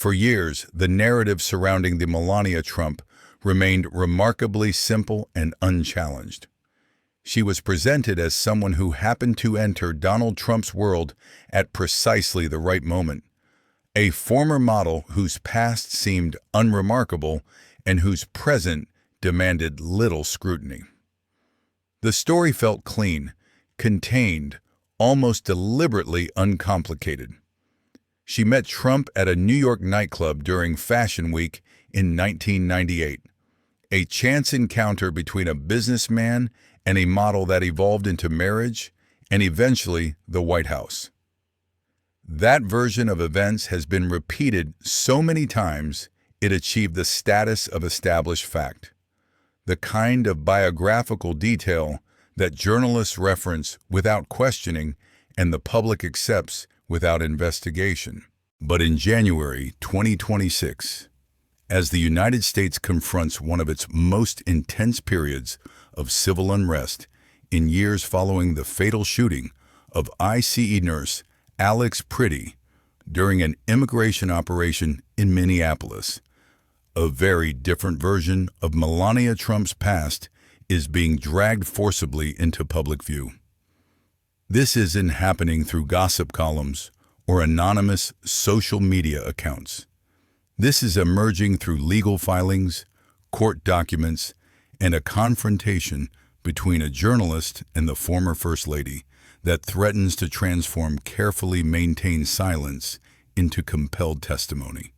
For years, the narrative surrounding the Melania Trump remained remarkably simple and unchallenged. She was presented as someone who happened to enter Donald Trump's world at precisely the right moment, a former model whose past seemed unremarkable and whose present demanded little scrutiny. The story felt clean, contained, almost deliberately uncomplicated. She met Trump at a New York nightclub during Fashion Week in 1998, a chance encounter between a businessman and a model that evolved into marriage and eventually the White House. That version of events has been repeated so many times it achieved the status of established fact, the kind of biographical detail that journalists reference without questioning and the public accepts without investigation. But in January 2026, as the United States confronts one of its most intense periods of civil unrest in years following the fatal shooting of ICE nurse Alex Priddy during an immigration operation in Minneapolis, a very different version of Melania Trump's past is being dragged forcibly into public view. This isn't happening through gossip columns or anonymous social media accounts. This is emerging through legal filings, court documents, and a confrontation between a journalist and the former First Lady that threatens to transform carefully maintained silence into compelled testimony.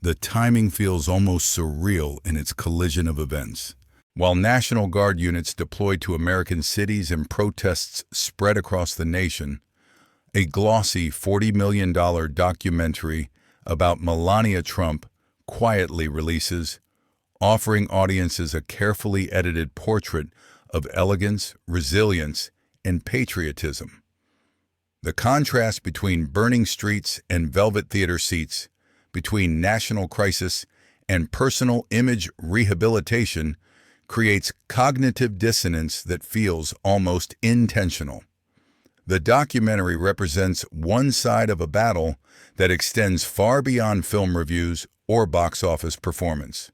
The timing feels almost surreal in its collision of events. While National Guard units deployed to American cities and protests spread across the nation, a glossy $40 million documentary about Melania Trump quietly releases, offering audiences a carefully edited portrait of elegance, resilience, and patriotism. The contrast between burning streets and velvet theater seats, between national crisis and personal image rehabilitation, creates cognitive dissonance that feels almost intentional. The documentary represents one side of a battle that extends far beyond film reviews or box office performance.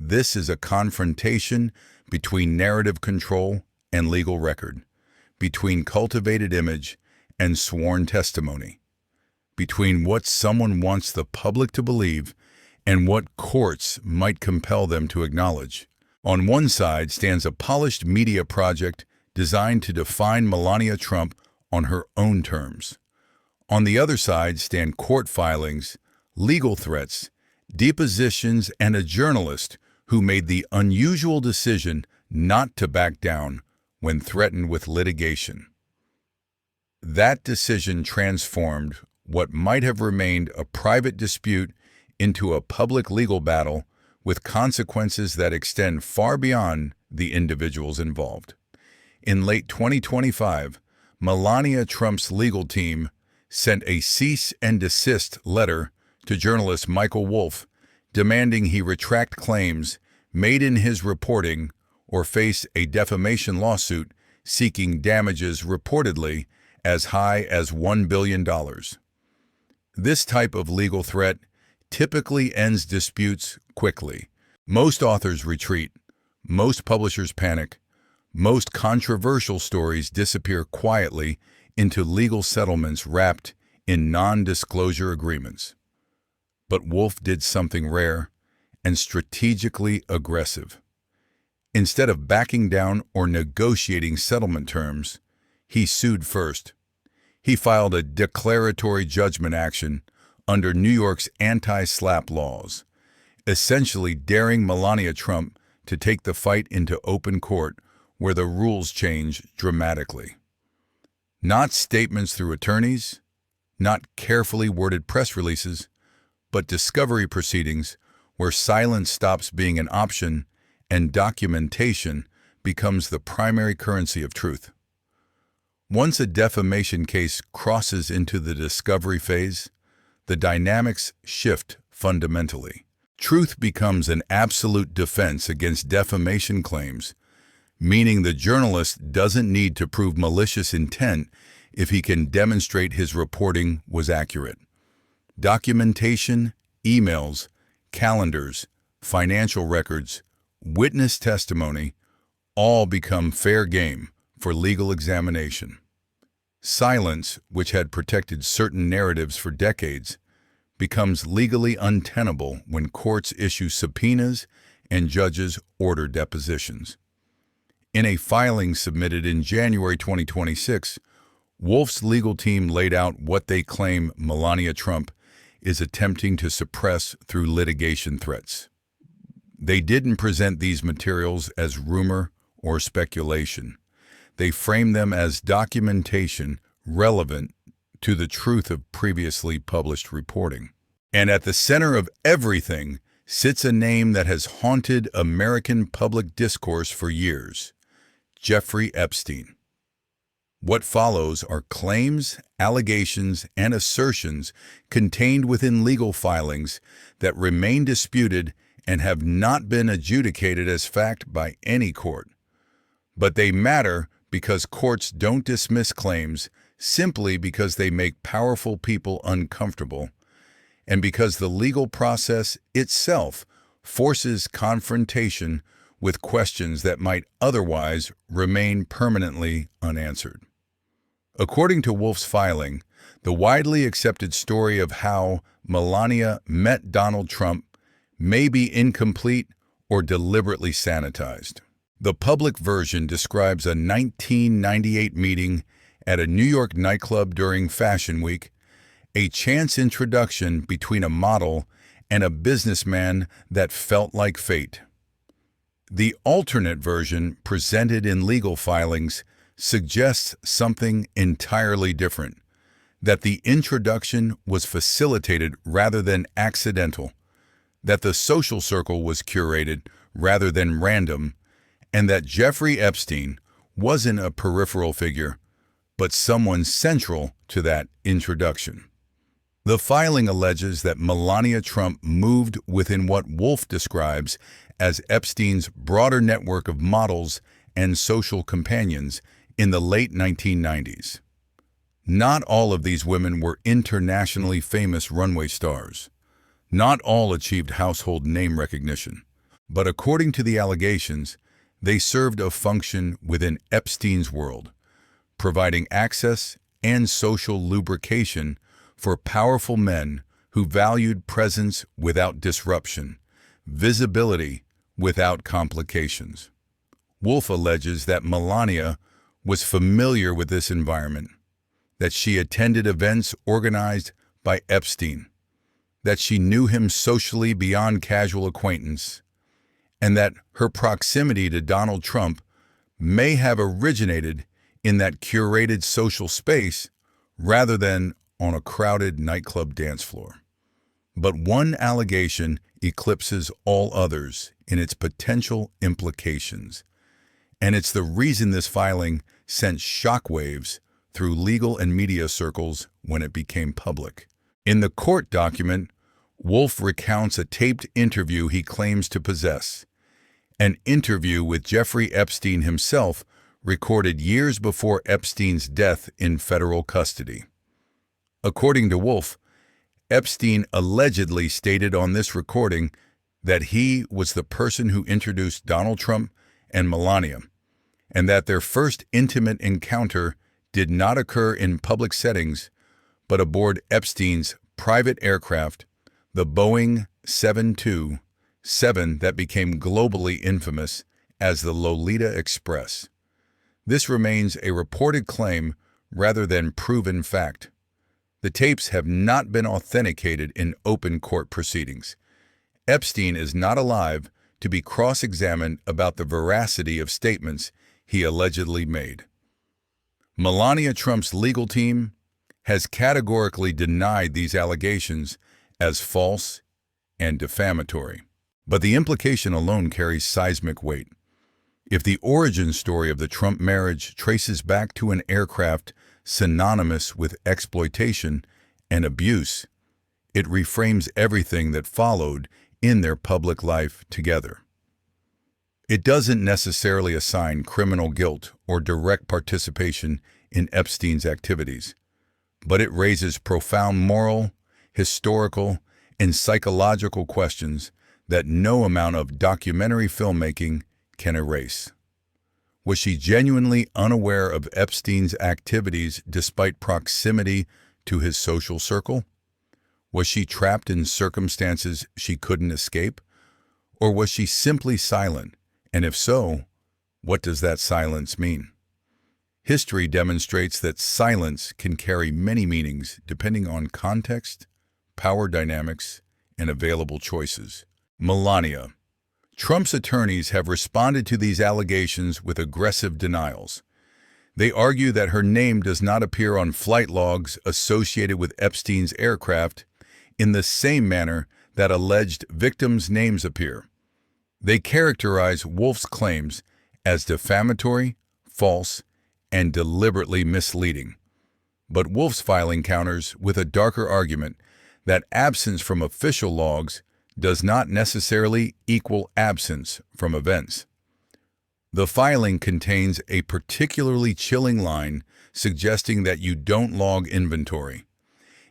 This is a confrontation between narrative control and legal record, between cultivated image and sworn testimony, between what someone wants the public to believe and what courts might compel them to acknowledge. On one side stands a polished media project designed to define Melania Trump on her own terms. On the other side stand court filings, legal threats, depositions, and a journalist who made the unusual decision not to back down when threatened with litigation. That decision transformed what might have remained a private dispute into a public legal battle with consequences that extend far beyond the individuals involved. In late 2025, Melania Trump's legal team sent a cease and desist letter to journalist Michael Wolff demanding he retract claims made in his reporting or face a defamation lawsuit seeking damages reportedly as high as $1 billion. This type of legal threat typically ends disputes quickly. Most authors retreat, most publishers panic, most controversial stories disappear quietly into legal settlements wrapped in non-disclosure agreements. But Wolff did something rare and strategically aggressive. Instead of backing down or negotiating settlement terms, he sued first. He filed a declaratory judgment action under New York's anti-SLAPP laws, essentially daring Melania Trump to take the fight into open court where the rules change dramatically. Not statements through attorneys, not carefully worded press releases, but discovery proceedings where silence stops being an option and documentation becomes the primary currency of truth. Once a defamation case crosses into the discovery phase, the dynamics shift fundamentally. Truth becomes an absolute defense against defamation claims, meaning the journalist doesn't need to prove malicious intent if he can demonstrate his reporting was accurate. Documentation, emails, calendars, financial records, witness testimony, all become fair game for legal examination. Silence, which had protected certain narratives for decades, becomes legally untenable when courts issue subpoenas and judges order depositions. In a filing submitted in January 2026, Wolf's legal team laid out what they claim Melania Trump is attempting to suppress through litigation threats. They didn't present these materials as rumor or speculation. They framed them as documentation relevant to the truth of previously published reporting. And at the center of everything sits a name that has haunted American public discourse for years: Jeffrey Epstein. What follows are claims, allegations, and assertions contained within legal filings that remain disputed and have not been adjudicated as fact by any court. But they matter because courts don't dismiss claims simply because they make powerful people uncomfortable, and because the legal process itself forces confrontation with questions that might otherwise remain permanently unanswered. According to Wolf's filing, the widely accepted story of how Melania met Donald Trump may be incomplete or deliberately sanitized. The public version describes a 1998 meeting at a New York nightclub during Fashion Week, a chance introduction between a model and a businessman that felt like fate. The alternate version, presented in legal filings, suggests something entirely different: that the introduction was facilitated rather than accidental, that the social circle was curated rather than random, and that Jeffrey Epstein wasn't a peripheral figure, but someone central to that introduction. The filing alleges that Melania Trump moved within what Wolf describes as Epstein's broader network of models and social companions in the late 1990s. Not all of these women were internationally famous runway stars. Not all achieved household name recognition. But according to the allegations, they served a function within Epstein's world, providing access and social lubrication for powerful men who valued presence without disruption, visibility without complications. Wolf alleges that Melania was familiar with this environment, that she attended events organized by Epstein, that she knew him socially beyond casual acquaintance, and that her proximity to Donald Trump may have originated in that curated social space rather than on a crowded nightclub dance floor. But one allegation eclipses all others in its potential implications, and it's the reason this filing sent shockwaves through legal and media circles when it became public. In the court document, Wolf recounts a taped interview he claims to possess, an interview with Jeffrey Epstein himself recorded years before Epstein's death in federal custody. According to Wolf, Epstein allegedly stated on this recording that he was the person who introduced Donald Trump and Melania, and that their first intimate encounter did not occur in public settings, but aboard Epstein's private aircraft, the Boeing 727 that became globally infamous as the Lolita Express. This remains a reported claim rather than proven fact. The tapes have not been authenticated in open court proceedings. Epstein is not alive to be cross-examined about the veracity of statements he allegedly made. Melania Trump's legal team has categorically denied these allegations as false and defamatory. But the implication alone carries seismic weight. If the origin story of the Trump marriage traces back to an aircraft synonymous with exploitation and abuse, it reframes everything that followed in their public life together. It doesn't necessarily assign criminal guilt or direct participation in Epstein's activities, but it raises profound moral historical, and psychological questions that no amount of documentary filmmaking can erase. Was she genuinely unaware of Epstein's activities despite proximity to his social circle? Was she trapped in circumstances she couldn't escape? Or was she simply silent? And if so, what does that silence mean? History demonstrates that silence can carry many meanings depending on context, power dynamics, and available choices. Melania. Trump's attorneys have responded to these allegations with aggressive denials. They argue that her name does not appear on flight logs associated with Epstein's aircraft in the same manner that alleged victims' names appear. They characterize Wolf's claims as defamatory, false, and deliberately misleading. But Wolf's filing counters with a darker argument that absence from official logs does not necessarily equal absence from events. The filing contains a particularly chilling line suggesting that you don't log inventory,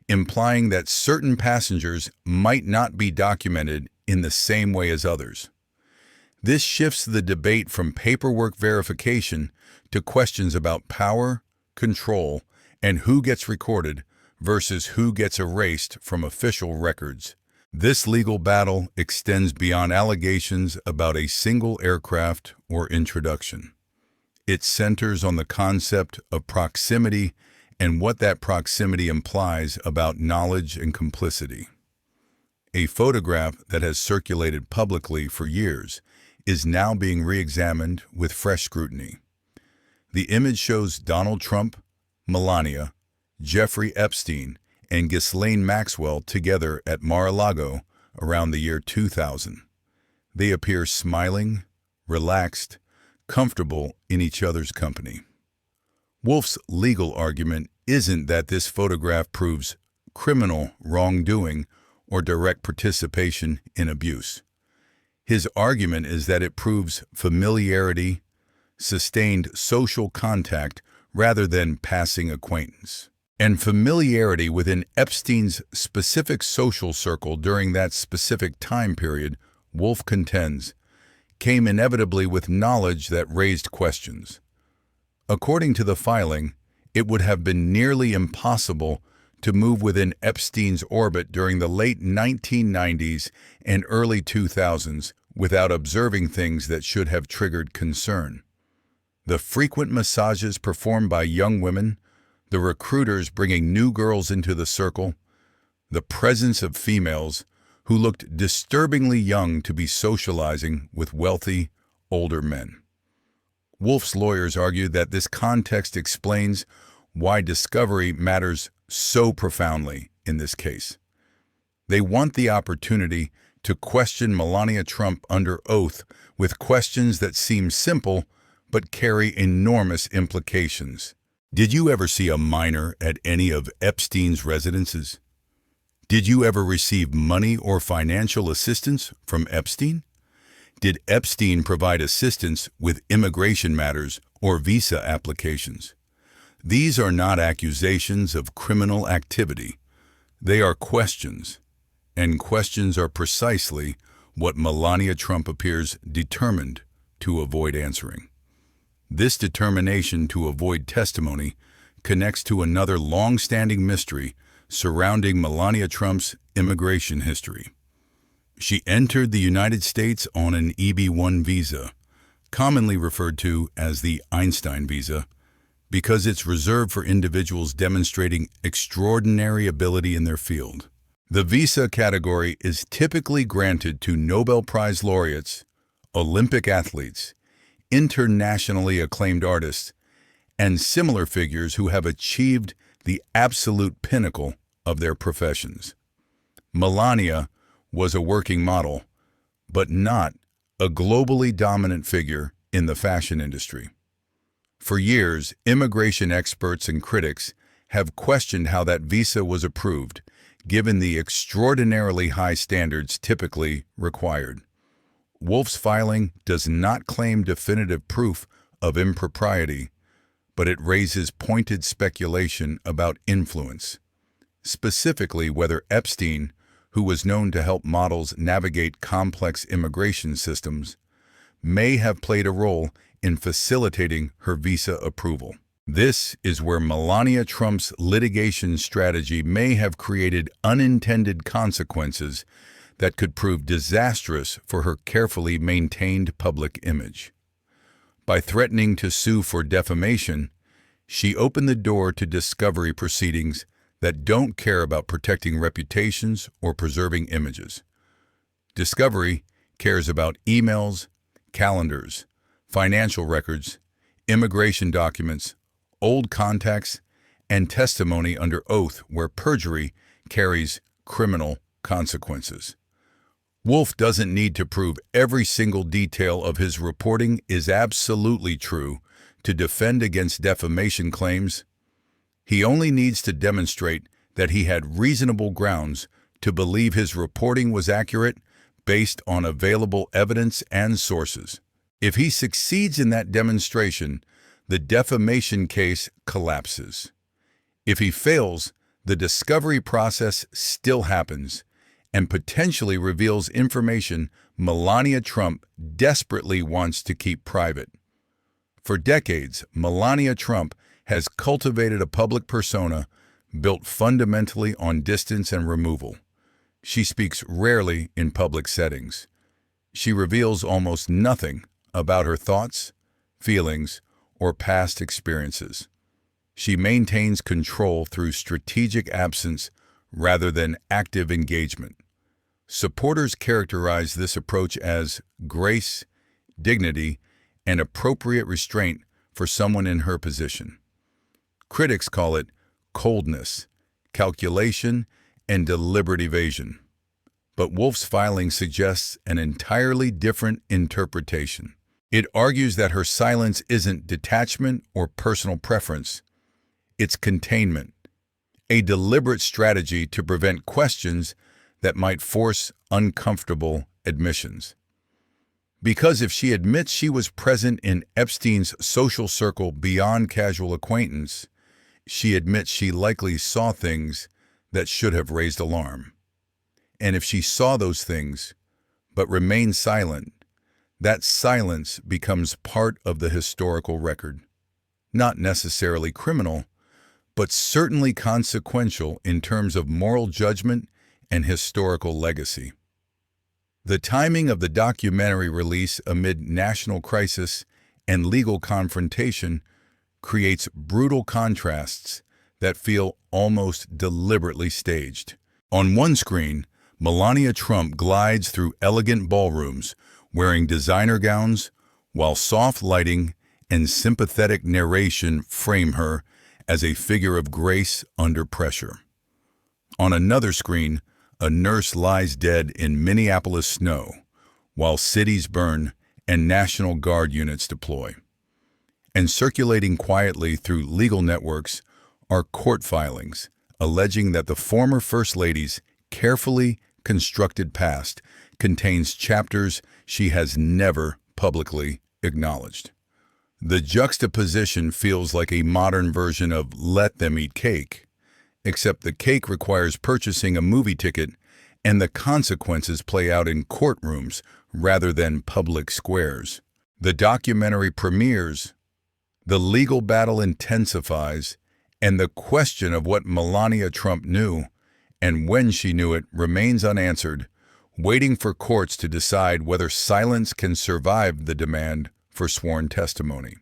implying that certain passengers might not be documented in the same way as others. This shifts the debate from paperwork verification to questions about power, control, and who gets recorded versus who gets erased from official records. This legal battle extends beyond allegations about a single aircraft or introduction. It centers on the concept of proximity and what that proximity implies about knowledge and complicity. A photograph that has circulated publicly for years is now being re-examined with fresh scrutiny. The image shows Donald Trump, Melania, Jeffrey Epstein, and Ghislaine Maxwell together at Mar-a-Lago around the year 2000. They appear smiling, relaxed, comfortable in each other's company. Wolf's legal argument isn't that this photograph proves criminal wrongdoing or direct participation in abuse. His argument is that it proves familiarity, sustained social contact rather than passing acquaintance. And familiarity within Epstein's specific social circle during that specific time period, Wolf contends, came inevitably with knowledge that raised questions. According to the filing, it would have been nearly impossible to move within Epstein's orbit during the late 1990s and early 2000s without observing things that should have triggered concern. The frequent massages performed by young women, the recruiters bringing new girls into the circle, the presence of females who looked disturbingly young to be socializing with wealthy, older men. Wolf's lawyers argued that this context explains why discovery matters so profoundly in this case. They want the opportunity to question Melania Trump under oath with questions that seem simple but carry enormous implications. Did you ever see a minor at any of Epstein's residences? Did you ever receive money or financial assistance from Epstein? Did Epstein provide assistance with immigration matters or visa applications? These are not accusations of criminal activity. They are questions, and questions are precisely what Melania Trump appears determined to avoid answering. This determination to avoid testimony connects to another long-standing mystery surrounding Melania Trump's immigration history. She entered the United States on an EB-1 visa, commonly referred to as the Einstein visa, because it's reserved for individuals demonstrating extraordinary ability in their field. The visa category is typically granted to Nobel Prize laureates, Olympic athletes, internationally acclaimed artists, and similar figures who have achieved the absolute pinnacle of their professions. Melania was a working model, but not a globally dominant figure in the fashion industry. For years, immigration experts and critics have questioned how that visa was approved, given the extraordinarily high standards typically required. Wolf's filing does not claim definitive proof of impropriety, but it raises pointed speculation about influence. specifically whether Epstein, who was known to help models navigate complex immigration systems, may have played a role in facilitating her visa approval. This is where Melania Trump's litigation strategy may have created unintended consequences that could prove disastrous for her carefully maintained public image. By threatening to sue for defamation, she opened the door to discovery proceedings that don't care about protecting reputations or preserving images. Discovery cares about emails, calendars, financial records, immigration documents, old contacts, and testimony under oath where perjury carries criminal consequences. Wolf doesn't need to prove every single detail of his reporting is absolutely true to defend against defamation claims. He only needs to demonstrate that he had reasonable grounds to believe his reporting was accurate based on available evidence and sources. If he succeeds in that demonstration, the defamation case collapses. If he fails, the discovery process still happens and potentially reveals information Melania Trump desperately wants to keep private. For decades, Melania Trump has cultivated a public persona built fundamentally on distance and removal. She speaks rarely in public settings. She reveals almost nothing about her thoughts, feelings, or past experiences. She maintains control through strategic absence rather than active engagement. Supporters characterize this approach as grace, dignity, and appropriate restraint for someone in her position. Critics call it coldness, calculation, and deliberate evasion. But Wolf's filing suggests an entirely different interpretation. It argues that her silence isn't detachment or personal preference. It's containment, a deliberate strategy to prevent questions that might force uncomfortable admissions. Because if she admits she was present in Epstein's social circle beyond casual acquaintance, she admits she likely saw things that should have raised alarm. And if she saw those things, but remained silent, that silence becomes part of the historical record. Not necessarily criminal, but certainly consequential in terms of moral judgment and historical legacy. The timing of the documentary release amid national crisis and legal confrontation creates brutal contrasts that feel almost deliberately staged. On one screen, Melania Trump glides through elegant ballrooms wearing designer gowns, while soft lighting and sympathetic narration frame her as a figure of grace under pressure. On another screen, a nurse lies dead in Minneapolis snow, while cities burn and National Guard units deploy. And circulating quietly through legal networks are court filings alleging that the former First Lady's carefully constructed past contains chapters she has never publicly acknowledged. The juxtaposition feels like a modern version of Let Them Eat Cake, except the cake requires purchasing a movie ticket and the consequences play out in courtrooms rather than public squares. The documentary premieres, the legal battle intensifies, and the question of what Melania Trump knew and when she knew it remains unanswered, waiting for courts to decide whether silence can survive the demand for sworn testimony.